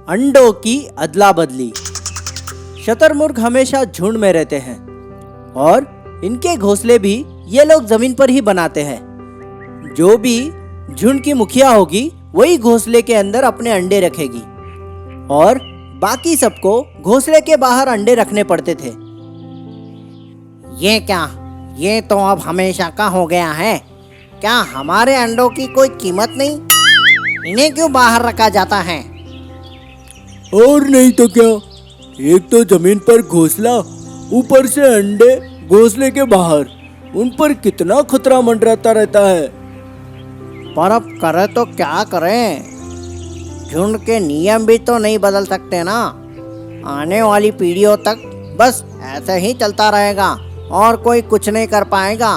अंडों की अदला बदली। शतरमुर्ग हमेशा झुंड में रहते हैं और इनके घोंसले भी ये लोग जमीन पर ही बनाते हैं। जो भी झुंड की मुखिया होगी वही घोंसले के अंदर अपने अंडे रखेगी और बाकी सबको घोंसले के बाहर अंडे रखने पड़ते थे। ये क्या, ये तो अब हमेशा का हो गया है। क्या हमारे अंडों की कोई कीमत नहीं? इन्हें क्यों बाहर रखा जाता है? और नहीं तो क्या, एक तो जमीन पर घोंसला, ऊपर से अंडे घोंसले के बाहर, उन पर कितना खतरा मंडराता रहता है। पर अब करे तो क्या करें? झुंड के नियम भी तो नहीं बदल सकते ना। आने वाली पीढ़ियों तक बस ऐसे ही चलता रहेगा और कोई कुछ नहीं कर पाएगा।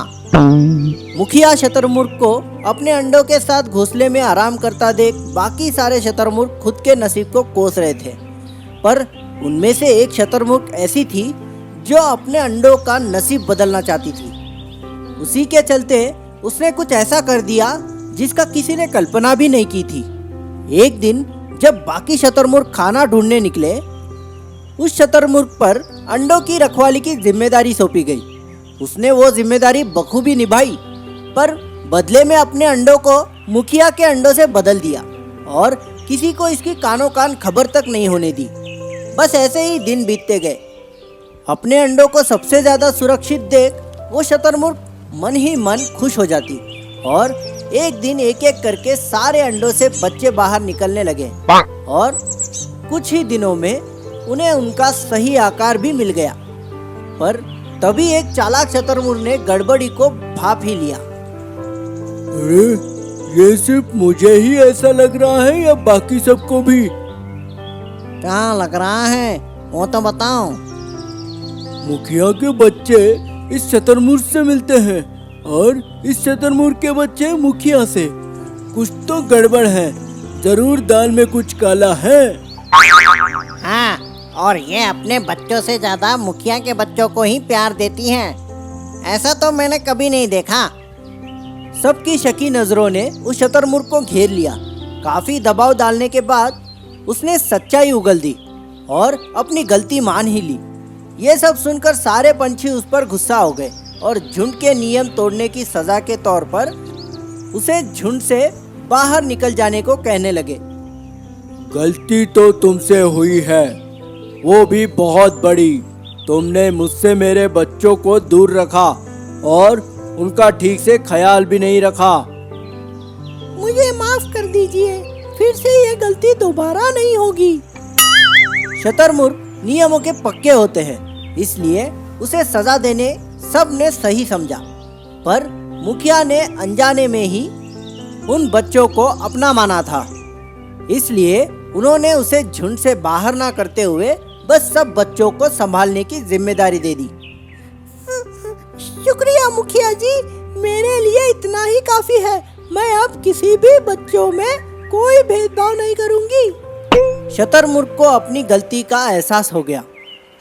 मुखिया शतरमुर्ग को अपने अंडों के साथ घोंसले में आराम करता देख बाकी सारे शतरमुर्ग खुद के नसीब को कोस रहे थे। पर उनमें से एक शतरमुर्ग ऐसी थी जो अपने अंडों का नसीब बदलना चाहती थी। उसी के चलते उसने कुछ ऐसा कर दिया जिसका किसी ने कल्पना भी नहीं की थी। एक दिन जब बाकी शतरमुर्ग खाना ढूंढने निकले, उस शतरमुर्ग पर अंडों की रखवाली की जिम्मेदारी सौंपी गई। उसने वो जिम्मेदारी बखूबी निभाई, पर बदले में अपने अंडों को मुखिया के अंडों से बदल दिया और किसी को इसकी कानो कान खबर तक नहीं होने दी। बस ऐसे ही दिन बीतते गए। अपने अंडों को सबसे ज्यादा सुरक्षित देख वो शतरमुर्ग मन ही मन खुश हो जाती और एक दिन एक एक करके सारे अंडों से बच्चे बाहर निकलने लगे और कुछ ही दिनों में उन्हें उनका सही आकार भी मिल गया। पर तभी एक चालाक शतरमुर्ग ने गड़बड़ी को भाप ही लिया। अरे, ये सिर्फ मुझे ही ऐसा लग रहा है या बाकी सबको भी? क्या लग रहा है वो तो बताओ। मुखिया के बच्चे इस शतरमुर्ग से मिलते हैं और इस शतरमुर्ग के बच्चे मुखिया से। कुछ तो गड़बड़ है, जरूर दाल में कुछ काला है। हाँ, और ये अपने बच्चों से ज्यादा मुखिया के बच्चों को ही प्यार देती हैं। ऐसा तो मैंने कभी नहीं देखा। सबकी शकी नजरों ने उस शतरमुर्ग को घेर लिया। काफी दबाव डालने के बाद उसने सच्चाई उगल दी और अपनी गलती मान ही ली। ये सब सुनकर सारे पंछी उस पर गुस्सा हो गए और झुंड के नियम तोड़ने की सजा के तौर पर उसे झुंड से बाहर निकल जाने को कहने लगे। गलती तो तुमसे हुई है, वो भी बहुत बड़ी। तुमने मुझसे मेरे बच्चों को दूर रखा और उनका ठीक से ख्याल भी नहीं रखा। मुझे माफ कर दीजिए, फिर से ये गलती दोबारा नहीं होगी। शतरमुर्ग नियमों के पक्के होते हैं, इसलिए उसे सजा देने सब ने सही समझा। पर मुखिया ने अनजाने में ही उन बच्चों को अपना माना था, इसलिए उन्होंने उसे झुंड से बाहर ना करते हुए बस सब बच्चों को संभालने की जिम्मेदारी दे दी। शुक्रिया मुखिया जी, मेरे लिए इतना ही काफी है। मैं अब किसी भी बच्चों में कोई भेदभाव नहीं करूंगी। शतरमुर्ग को अपनी गलती का एहसास हो गया।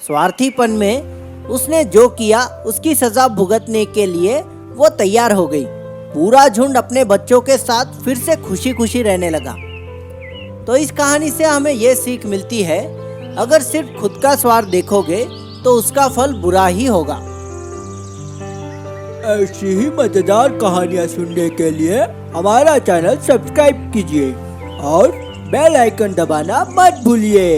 स्वार्थीपन में उसने जो किया उसकी सजा भुगतने के लिए वो तैयार हो गई। पूरा झुंड अपने बच्चों के साथ फिर से खुशी खुशी रहने लगा। तो इस कहानी से हमें ये सीख मिलती है, अगर सिर्फ खुद का स्वार्थ देखोगे तो उसका फल बुरा ही होगा। ऐसी ही मजेदार कहानियाँ सुनने के लिए हमारा चैनल सब्सक्राइब कीजिए और बेल आइकन दबाना मत भूलिए।